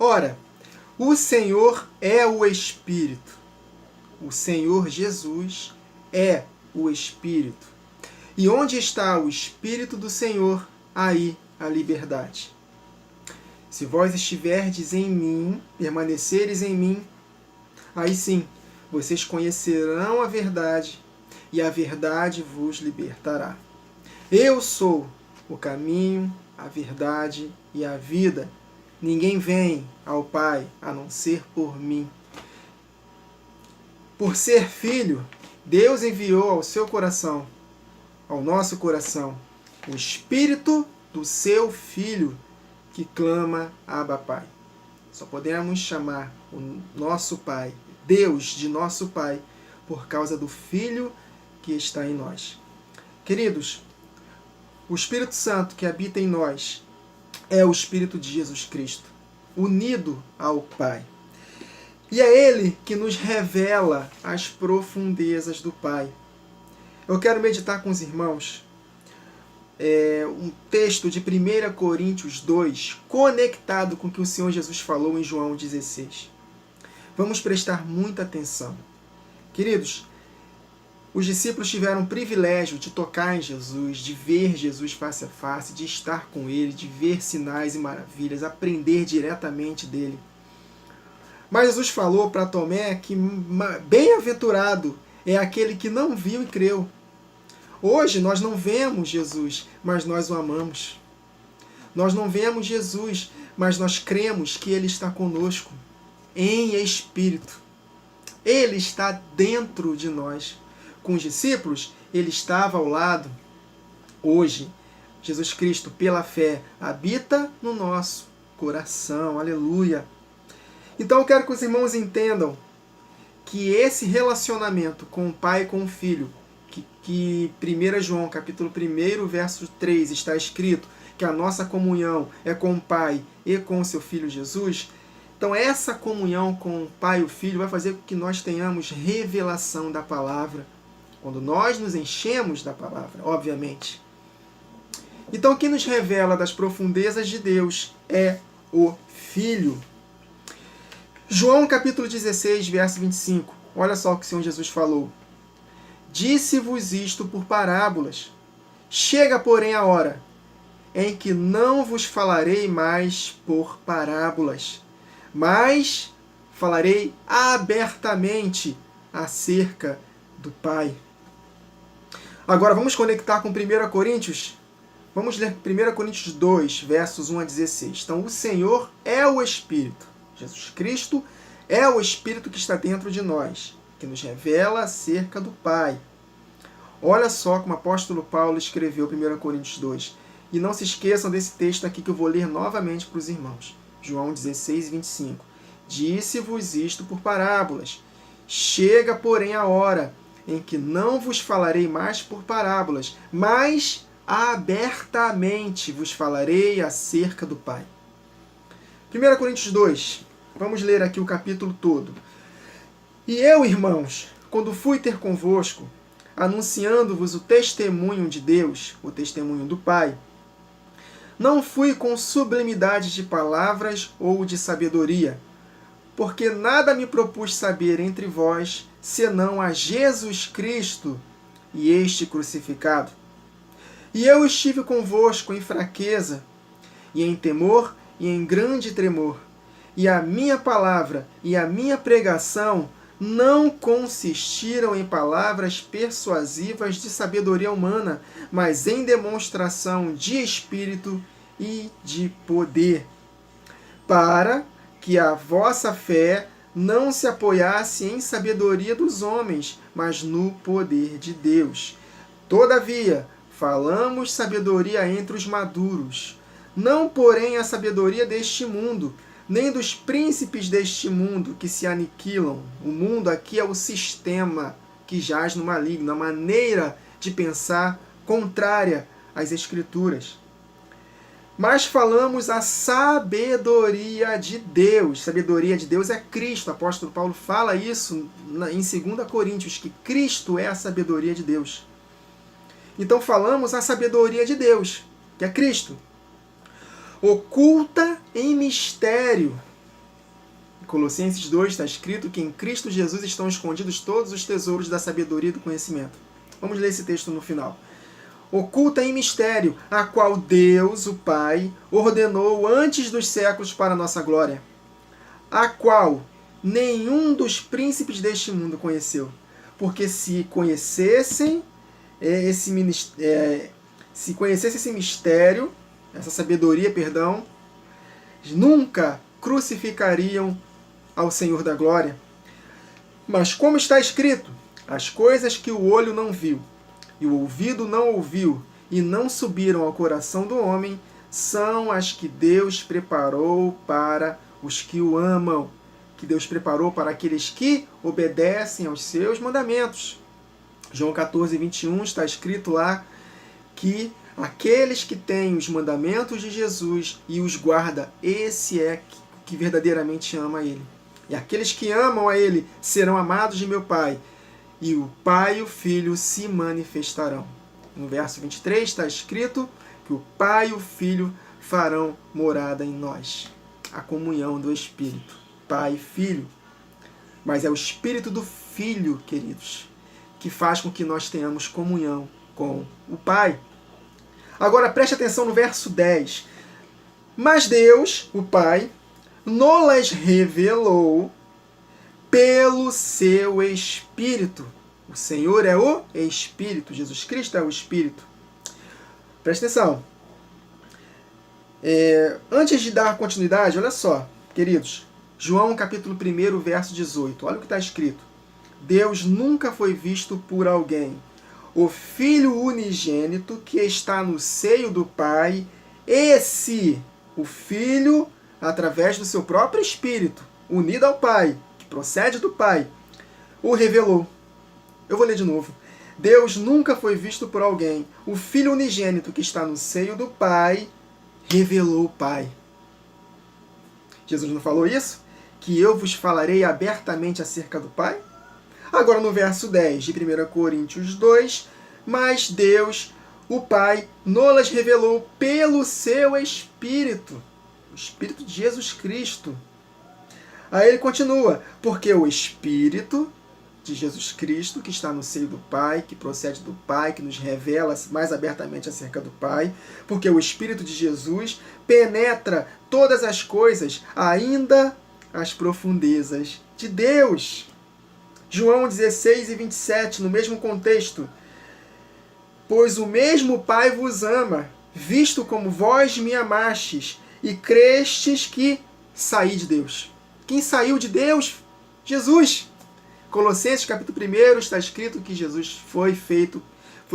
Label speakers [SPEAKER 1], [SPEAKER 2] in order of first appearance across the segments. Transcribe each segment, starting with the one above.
[SPEAKER 1] Ora, o Senhor é o Espírito. O Senhor Jesus é o Espírito. E onde está o Espírito do Senhor, aí a liberdade. Se vós estiverdes em mim, permaneceres em mim, aí sim, vocês conhecerão a verdade, e a verdade vos libertará. Eu sou o caminho, a verdade e a vida. Ninguém vem ao Pai a não ser por mim. Por ser filho, Deus enviou ao seu coração, ao nosso coração, o Espírito do seu Filho, que clama Abba Pai. Só podemos chamar o nosso Pai, Deus de nosso Pai, por causa do Filho que está em nós. Queridos, o Espírito Santo que habita em nós é o Espírito de Jesus Cristo, unido ao Pai. E é Ele que nos revela as profundezas do Pai. Eu quero meditar com os irmãos um texto de 1 Coríntios 2, conectado com o que o Senhor Jesus falou em João 16. Vamos prestar muita atenção. Queridos, os discípulos tiveram o privilégio de tocar em Jesus, de ver Jesus face a face, de estar com Ele, de ver sinais e maravilhas, aprender diretamente dele. Mas Jesus falou para Tomé que bem-aventurado é aquele que não viu e creu. Hoje nós não vemos Jesus, mas nós o amamos. Nós não vemos Jesus, mas nós cremos que Ele está conosco, em espírito. Ele está dentro de nós. Com os discípulos, Ele estava ao lado. Hoje, Jesus Cristo, pela fé, habita no nosso coração. Aleluia! Então eu quero que os irmãos entendam que esse relacionamento com o Pai e com o Filho, que 1 João, capítulo 1, verso 3, está escrito que a nossa comunhão é com o Pai e com o seu Filho Jesus. Então essa comunhão com o Pai e o Filho vai fazer com que nós tenhamos revelação da palavra, quando nós nos enchemos da palavra, obviamente. Então quem nos revela das profundezas de Deus é o Filho. João capítulo 16, verso 25. Olha só o que o Senhor Jesus falou. Disse-vos isto por parábolas. Chega, porém, a hora em que não vos falarei mais por parábolas, mas falarei abertamente acerca do Pai. Agora vamos conectar com 1 Coríntios? Vamos ler 1 Coríntios 2, versos 1 a 16. Então, o Senhor é o Espírito. Jesus Cristo é o Espírito que está dentro de nós, que nos revela acerca do Pai. Olha só como o apóstolo Paulo escreveu 1 Coríntios 2. E não se esqueçam desse texto aqui que eu vou ler novamente para os irmãos. João 16, 25. Disse-vos isto por parábolas. Chega, porém, a hora em que não vos falarei mais por parábolas, mas abertamente vos falarei acerca do Pai. 1 Coríntios 2, vamos ler aqui o capítulo todo. E eu, irmãos, quando fui ter convosco, anunciando-vos o testemunho de Deus, o testemunho do Pai, não fui com sublimidade de palavras ou de sabedoria, porque nada me propus saber entre vós, senão a Jesus Cristo e este crucificado. E eu estive convosco em fraqueza, e em temor, e em grande tremor. E a minha palavra e a minha pregação não consistiram em palavras persuasivas de sabedoria humana, mas em demonstração de espírito e de poder, para que a vossa fé não se apoiasse em sabedoria dos homens, mas no poder de Deus. Todavia, falamos sabedoria entre os maduros, não porém a sabedoria deste mundo, nem dos príncipes deste mundo que se aniquilam. O mundo aqui é o sistema que jaz no maligno, a maneira de pensar contrária às Escrituras. Mas falamos a sabedoria de Deus. Sabedoria de Deus é Cristo. O apóstolo Paulo fala isso em 2 Coríntios, que Cristo é a sabedoria de Deus. Então falamos a sabedoria de Deus, que é Cristo, oculta em mistério, Em Colossenses 2 está escrito que em Cristo Jesus estão escondidos todos os tesouros da sabedoria e do conhecimento. Vamos ler esse texto no final. Oculta em mistério, a qual Deus, o Pai, ordenou antes dos séculos para a nossa glória, a qual nenhum dos príncipes deste mundo conheceu. Porque se conhecessem esse mistério, essa sabedoria, perdão, nunca crucificariam ao Senhor da glória. Mas como está escrito, as coisas que o olho não viu, e o ouvido não ouviu, e não subiram ao coração do homem, são as que Deus preparou para os que o amam, que Deus preparou para aqueles que obedecem aos seus mandamentos. João 14, 21 está escrito lá que aqueles que têm os mandamentos de Jesus e os guarda, esse é que verdadeiramente ama a Ele. E aqueles que amam a Ele serão amados de meu Pai, e o Pai e o Filho se manifestarão. No verso 23 está escrito que o Pai e o Filho farão morada em nós. A comunhão do Espírito, Pai e Filho. Mas é o Espírito do Filho, queridos, que faz com que nós tenhamos comunhão com o Pai. Agora preste atenção no verso 10. Mas Deus, o Pai, nos revelou pelo seu Espírito. O Senhor é o Espírito, Jesus Cristo é o Espírito. Presta atenção. Antes de dar continuidade, olha só, queridos, João capítulo 1, verso 18. Olha o que está escrito. Deus nunca foi visto por alguém. O Filho unigênito que está no seio do Pai, esse, o Filho, através do seu próprio Espírito, unido ao Pai, que procede do Pai, o revelou. Eu vou ler de novo. Deus nunca foi visto por alguém. O Filho unigênito que está no seio do Pai, revelou o Pai. Jesus não falou isso? Que eu vos falarei abertamente acerca do Pai? Agora no verso 10 de 1 Coríntios 2, mas Deus, o Pai, nos revelou pelo seu Espírito, o Espírito de Jesus Cristo. Aí ele continua, porque o Espírito de Jesus Cristo, que está no seio do Pai, que procede do Pai, que nos revela mais abertamente acerca do Pai, porque o Espírito de Jesus penetra todas as coisas, ainda as profundezas de Deus. João 16 e 27, no mesmo contexto. Pois o mesmo Pai vos ama, visto como vós me amastes, e crestes que saí de Deus. Quem saiu de Deus? Jesus. Colossenses capítulo 1 está escrito que Jesus foi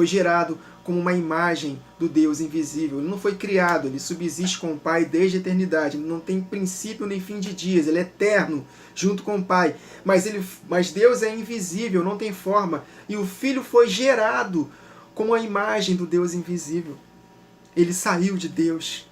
[SPEAKER 1] gerado como uma imagem do Deus invisível. Ele não foi criado, ele subsiste com o Pai desde a eternidade. Ele não tem princípio nem fim de dias, ele é eterno junto com o Pai. Mas Deus é invisível, não tem forma. E o Filho foi gerado como a imagem do Deus invisível. Ele saiu de Deus.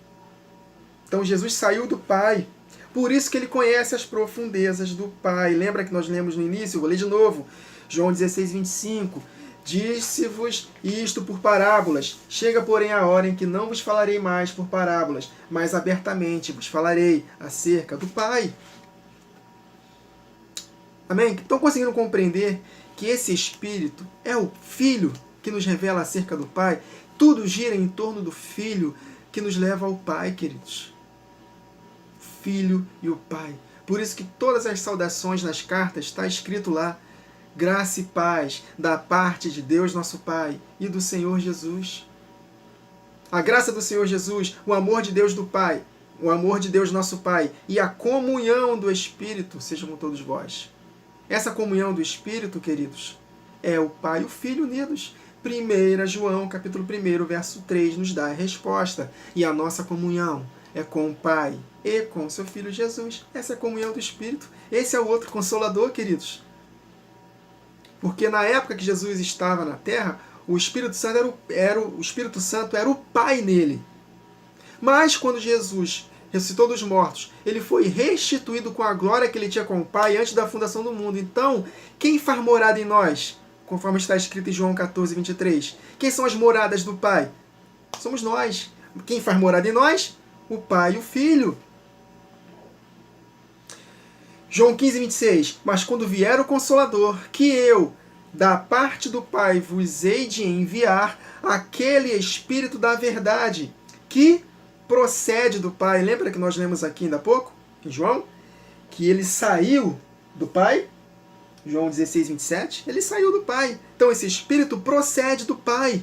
[SPEAKER 1] Então Jesus saiu do Pai. Por isso que ele conhece as profundezas do Pai. Lembra que nós lemos no início? Vou ler de novo. João 16, 25. Disse-vos isto por parábolas. Chega, porém, a hora em que não vos falarei mais por parábolas, mas abertamente vos falarei acerca do Pai. Amém? Estão conseguindo compreender que esse Espírito é o Filho que nos revela acerca do Pai? Tudo gira em torno do Filho que nos leva ao Pai, queridos. Filho e o Pai. Por isso que todas as saudações nas cartas está escrito lá: graça e paz da parte de Deus nosso Pai e do Senhor Jesus. A graça do Senhor Jesus, o amor de Deus do Pai, o amor de Deus nosso Pai e a comunhão do Espírito sejam com todos vós. Essa comunhão do Espírito, queridos, é o Pai e o Filho unidos. 1 João capítulo 1, verso 3 nos dá a resposta. E a nossa comunhão é com o Pai e com o seu Filho Jesus. Essa é a comunhão do Espírito. Esse é o outro Consolador, queridos. Porque na época que Jesus estava na terra, o Espírito Santo era o Pai nele. Mas quando Jesus ressuscitou dos mortos, ele foi restituído com a glória que ele tinha com o Pai antes da fundação do mundo. Então, quem faz morada em nós? Conforme está escrito em João 14, 23. Quem são as moradas do Pai? Somos nós. Quem faz morada em nós? O Pai e o Filho. João 15, 26. Mas quando vier o Consolador, que eu, da parte do Pai, vos hei de enviar, aquele Espírito da verdade, que procede do Pai. Lembra que nós lemos aqui ainda há pouco, em João? Que ele saiu do Pai. João 16, 27. Ele saiu do Pai. Então esse Espírito procede do Pai.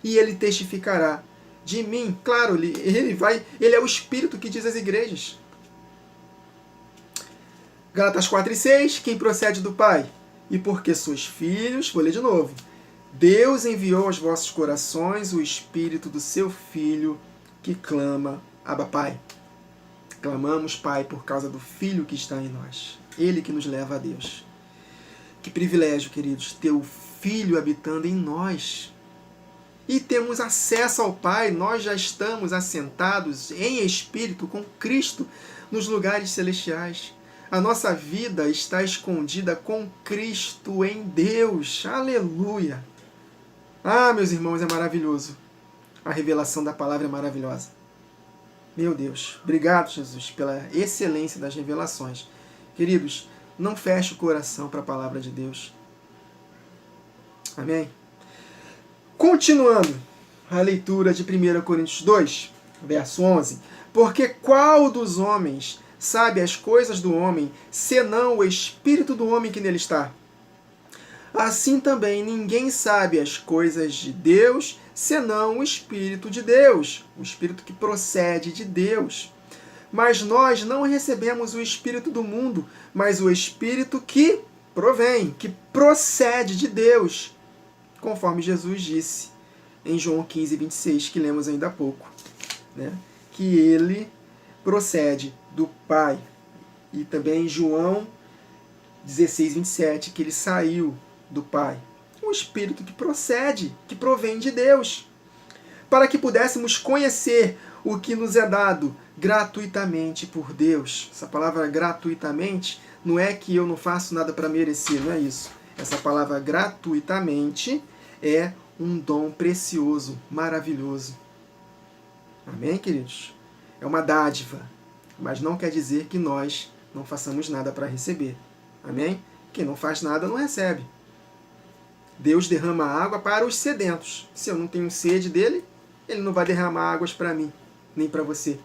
[SPEAKER 1] E ele testificará de mim. Claro, ele é o Espírito que diz às igrejas. Gálatas 4 e 6, quem procede do Pai? E porque sois filhos, vou ler de novo. Deus enviou aos vossos corações o Espírito do seu Filho, que clama, Abba Pai. Clamamos, Pai, por causa do Filho que está em nós. Ele que nos leva a Deus. Que privilégio, queridos, ter o Filho habitando em nós. E temos acesso ao Pai, nós já estamos assentados em Espírito com Cristo nos lugares celestiais. A nossa vida está escondida com Cristo em Deus. Aleluia! Ah, meus irmãos, é maravilhoso. A revelação da palavra é maravilhosa. Meu Deus, obrigado, Jesus, pela excelência das revelações. Queridos, não feche o coração para a palavra de Deus. Amém? Continuando a leitura de 1 Coríntios 2, verso 11. Porque qual dos homens sabe as coisas do homem, senão o espírito do homem que nele está? Assim também ninguém sabe as coisas de Deus, senão o Espírito de Deus, o Espírito que procede de Deus. Mas nós não recebemos o Espírito do mundo, mas o Espírito que provém, que procede de Deus, conforme Jesus disse em João 15, 26, que lemos ainda há pouco, né? Que ele procede do Pai. E também em João 16, 27, que ele saiu do Pai. Um Espírito que procede, que provém de Deus, para que pudéssemos conhecer o que nos é dado gratuitamente por Deus. Essa palavra gratuitamente não é que eu não faço nada para merecer, não é isso. Essa palavra gratuitamente é um dom precioso, maravilhoso. Amém, queridos? É uma dádiva, mas não quer dizer que nós não façamos nada para receber. Amém? Quem não faz nada não recebe. Deus derrama água para os sedentos. Se eu não tenho sede dele, ele não vai derramar águas para mim, nem para você.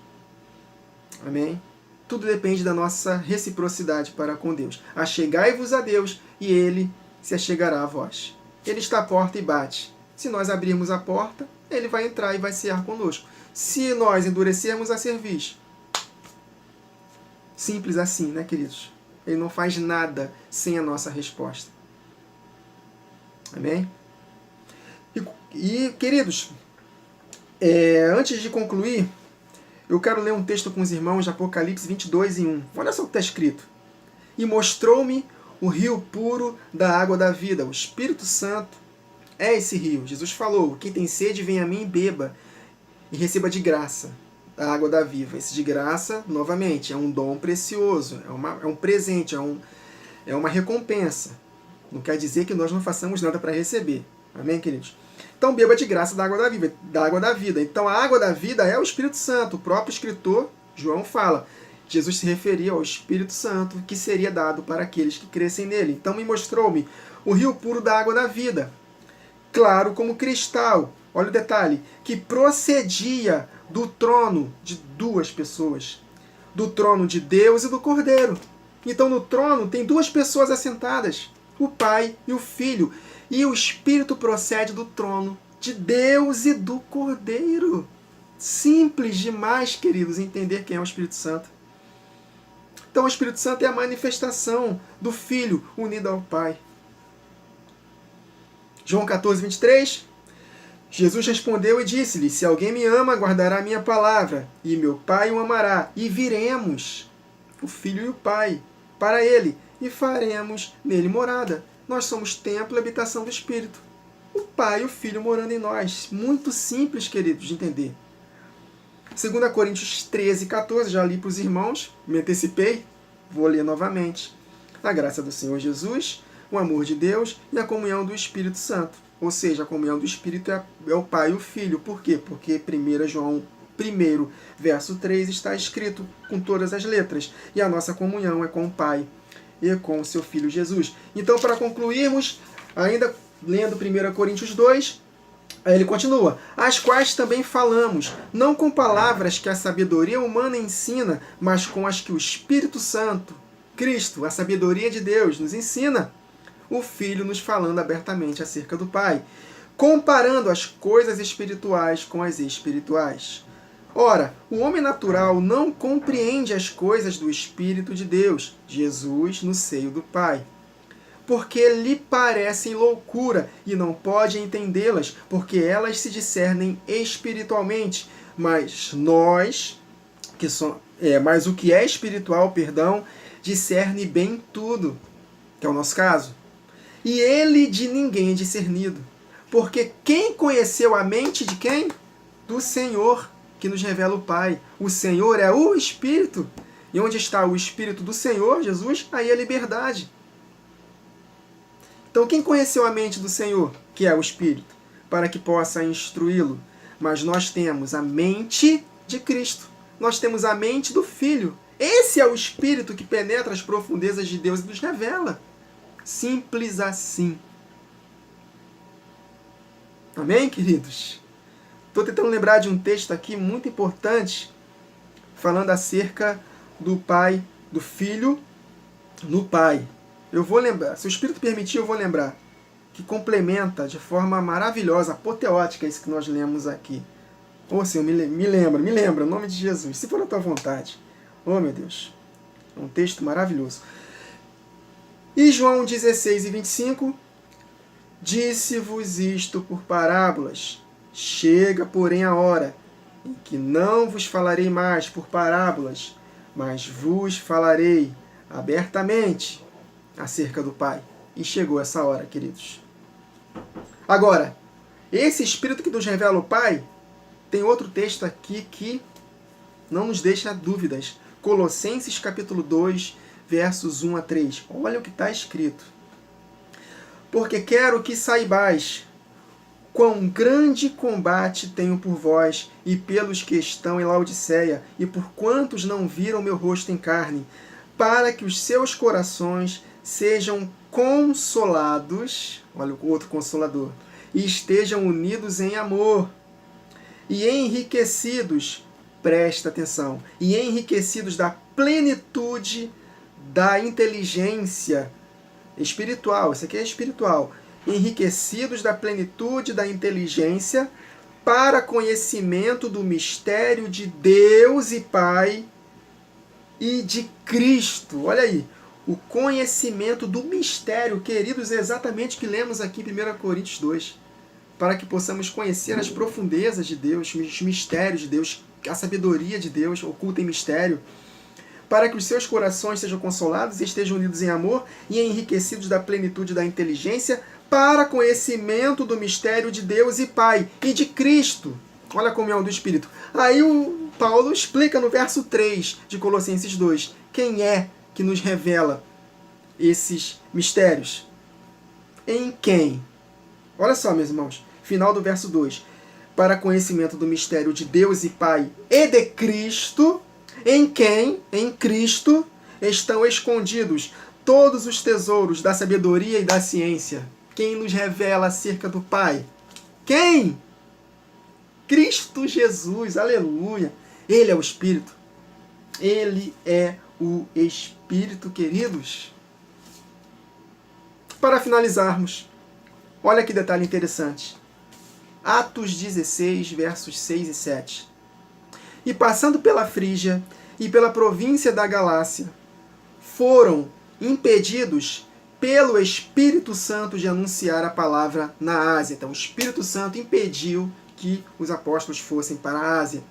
[SPEAKER 1] Amém? Tudo depende da nossa reciprocidade para com Deus. Achegai-vos a Deus e ele se achegará a vós. Ele está à porta e bate. Se nós abrirmos a porta, ele vai entrar e vai cear conosco. Se nós endurecermos a cerviz, simples assim, né, queridos? Ele não faz nada sem a nossa resposta. Amém? E queridos, antes de concluir, eu quero ler um texto com os irmãos de Apocalipse 22, 1. Olha só o que está escrito. E mostrou-me o rio puro da água da vida. O Espírito Santo é esse rio. Jesus falou, quem tem sede, vem a mim e beba. E receba de graça a água da vida. Esse de graça, novamente, é um dom precioso. É um presente, é uma recompensa. Não quer dizer que nós não façamos nada para receber. Amém, queridos? Então beba de graça da água da vida. Então a água da vida é o Espírito Santo. O próprio escritor, João, fala. Jesus se referia ao Espírito Santo que seria dado para aqueles que crescem nele. Então me mostrou-me o rio puro da água da vida, claro como cristal. Olha o detalhe, que procedia do trono de duas pessoas, do trono de Deus e do Cordeiro. Então no trono tem duas pessoas assentadas, o Pai e o Filho. E o Espírito procede do trono de Deus e do Cordeiro. Simples demais, queridos, entender quem é o Espírito Santo. Então o Espírito Santo é a manifestação do Filho unido ao Pai. João 14, 23. Jesus respondeu e disse-lhe, se alguém me ama, guardará a minha palavra, e meu Pai o amará, e viremos, o Filho e o Pai, para ele, e faremos nele morada. Nós somos templo e habitação do Espírito. O Pai e o Filho morando em nós. Muito simples, queridos, de entender. 2 Coríntios 13, 14, já li para os irmãos, me antecipei, vou ler novamente. A graça do Senhor Jesus, o amor de Deus e a comunhão do Espírito Santo. Ou seja, a comunhão do Espírito é o Pai e o Filho. Por quê? Porque 1 1º, verso 3, está escrito com todas as letras. E a nossa comunhão é com o Pai e com o seu Filho Jesus. Então, para concluirmos, ainda lendo 1 Coríntios 2, aí ele continua: as quais também falamos, não com palavras que a sabedoria humana ensina, mas com as que o Espírito Santo, Cristo, a sabedoria de Deus, nos ensina, o Filho nos falando abertamente acerca do Pai, comparando as coisas espirituais com as espirituais. Ora, o homem natural não compreende as coisas do Espírito de Deus, Jesus no seio do Pai, porque lhe parecem loucura e não pode entendê-las, porque elas se discernem espiritualmente. Mas mas o que é espiritual, discerne bem tudo, que é o nosso caso. E ele de ninguém é discernido, porque quem conheceu a mente de quem? Do Senhor, que nos revela o Pai. O Senhor é o Espírito. E onde está o Espírito do Senhor, Jesus? Aí é a liberdade. Então, quem conheceu a mente do Senhor, que é o Espírito, para que possa instruí-lo? Mas nós temos a mente de Cristo. Nós temos a mente do Filho. Esse é o Espírito que penetra as profundezas de Deus e nos revela. Simples assim. Amém, queridos? Estou tentando lembrar de um texto aqui muito importante, falando acerca do Pai, do Filho no Pai. Eu vou lembrar, se o Espírito permitir, eu vou lembrar, que complementa de forma maravilhosa, apoteótica, isso que nós lemos aqui. Ô Senhor, me lembra, em nome de Jesus, se for a tua vontade. Oh, meu Deus, é um texto maravilhoso. E João 16 e 25, disse-vos isto por parábolas. Chega, porém, a hora em que não vos falarei mais por parábolas, mas vos falarei abertamente acerca do Pai. E chegou essa hora, queridos. Agora, esse Espírito que nos revela o Pai, tem outro texto aqui que não nos deixa dúvidas. Colossenses capítulo 2, versos 1 a 3. Olha o que está escrito. Porque quero que saibais quão grande combate tenho por vós e pelos que estão em Laodiceia, e por quantos não viram meu rosto em carne, para que os seus corações sejam consolados, olha o outro consolador, e estejam unidos em amor, e enriquecidos, presta atenção, e enriquecidos da plenitude da inteligência espiritual, isso aqui é espiritual, enriquecidos da plenitude da inteligência para conhecimento do mistério de Deus e Pai e de Cristo. Olha aí, o conhecimento do mistério, queridos, é exatamente o que lemos aqui em 1 Coríntios 2, para que possamos conhecer as profundezas de Deus, os mistérios de Deus, a sabedoria de Deus oculta em mistério, para que os seus corações sejam consolados e estejam unidos em amor e enriquecidos da plenitude da inteligência para conhecimento do mistério de Deus e Pai e de Cristo. Olha a comunhão do Espírito. Aí o Paulo explica no verso 3 de Colossenses 2, quem é que nos revela esses mistérios? Em quem? Olha só, meus irmãos, final do verso 2. Para conhecimento do mistério de Deus e Pai e de Cristo, em quem, em Cristo, estão escondidos todos os tesouros da sabedoria e da ciência. Quem nos revela acerca do Pai? Quem? Cristo Jesus, aleluia. Ele é o Espírito. Ele é o Espírito, queridos. Para finalizarmos, olha que detalhe interessante. Atos 16, versos 6 e 7. E passando pela Frígia e pela província da Galácia, foram impedidos pelo Espírito Santo de anunciar a palavra na Ásia. Então, o Espírito Santo impediu que os apóstolos fossem para a Ásia.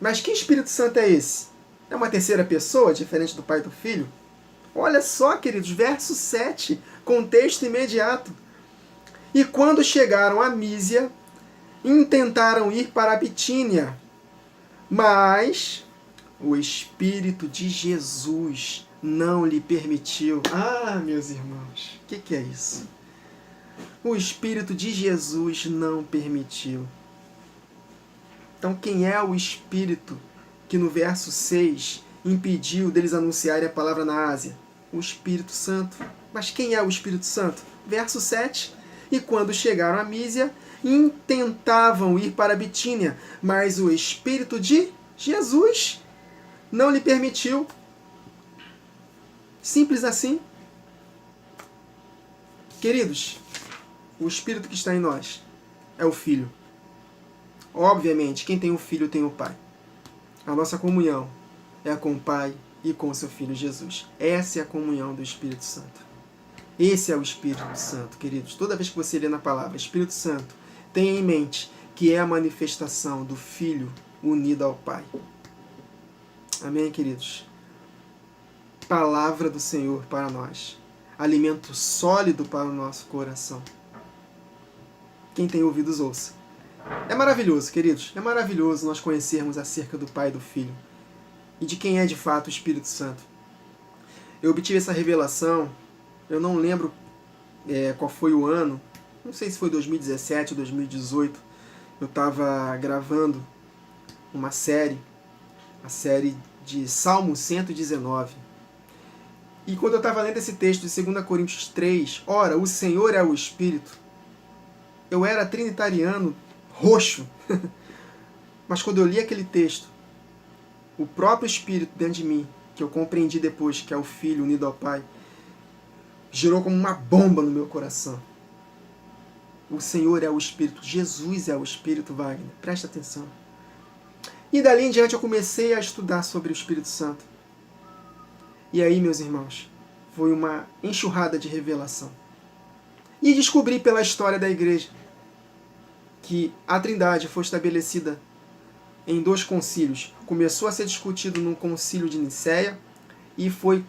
[SPEAKER 1] Mas que Espírito Santo é esse? É uma terceira pessoa, diferente do Pai e do Filho? Olha só, queridos, verso 7, contexto imediato. E quando chegaram a Mísia, intentaram ir para a Bitínia, mas o Espírito de Jesus não lhe permitiu. Ah, meus irmãos, o que é isso? O Espírito de Jesus não permitiu. Então, quem é o Espírito que no verso 6 impediu deles anunciarem a palavra na Ásia? O Espírito Santo. Mas quem é o Espírito Santo? Verso 7. E quando chegaram a Mísia, intentavam ir para a Bitínia, mas o Espírito de Jesus não lhe permitiu. Simples assim. Queridos, o Espírito que está em nós é o Filho. Obviamente, quem tem o Filho tem o Pai. A nossa comunhão é com o Pai e com o seu Filho Jesus. Essa é a comunhão do Espírito Santo. Esse é o Espírito Santo, queridos. Toda vez que você lê na palavra Espírito Santo, tenha em mente que é a manifestação do Filho unido ao Pai. Amém, queridos? Palavra do Senhor para nós. Alimento sólido para o nosso coração. Quem tem ouvidos, ouça. É maravilhoso, queridos. É maravilhoso nós conhecermos acerca do Pai e do Filho. E de quem é de fato o Espírito Santo. Eu obtive essa revelação, eu não lembro qual foi o ano, não sei se foi 2017 ou 2018, eu estava gravando uma série, a série de Salmo 119. E quando eu estava lendo esse texto de 2 Coríntios 3, ora, o Senhor é o Espírito, eu era trinitariano, roxo, mas quando eu li aquele texto, o próprio Espírito dentro de mim, que eu compreendi depois que é o Filho unido ao Pai, girou como uma bomba no meu coração. O Senhor é o Espírito, Jesus é o Espírito, Wagner, presta atenção. E dali em diante eu comecei a estudar sobre o Espírito Santo. E aí, meus irmãos, foi uma enxurrada de revelação. E descobri pela história da igreja que a Trindade foi estabelecida em 2 concílios. Começou a ser discutido no concílio de Nicéia e foi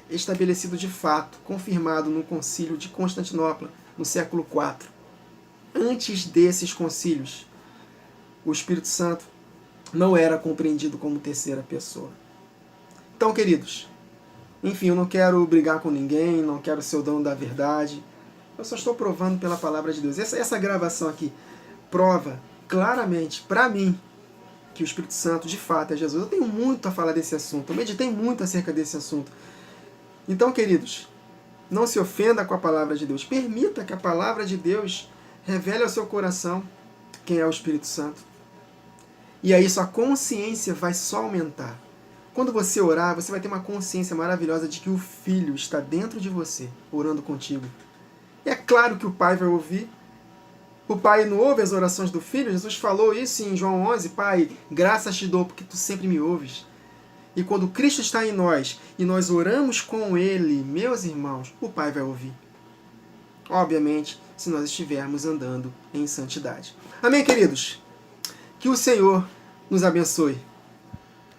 [SPEAKER 1] estabelecido de fato, confirmado no concílio de Constantinopla, no século IV. Antes desses concílios, o Espírito Santo não era compreendido como terceira pessoa. Então, queridos, enfim, eu não quero brigar com ninguém, não quero ser o dono da verdade, eu só estou provando pela palavra de Deus. Essa gravação aqui prova claramente, para mim, que o Espírito Santo de fato é Jesus. Eu tenho muito a falar desse assunto, eu meditei muito acerca desse assunto. Então, queridos, não se ofenda com a palavra de Deus. Permita que a palavra de Deus revele ao seu coração quem é o Espírito Santo. E aí sua consciência vai só aumentar. Quando você orar, você vai ter uma consciência maravilhosa de que o Filho está dentro de você, orando contigo. E é claro que o Pai vai ouvir. O Pai não ouve as orações do Filho. Jesus falou isso em João 11. Pai, graças te dou porque tu sempre me ouves. E quando Cristo está em nós e nós oramos com Ele, meus irmãos, o Pai vai ouvir. Obviamente, se nós estivermos andando em santidade. Amém, queridos? Que o Senhor nos abençoe.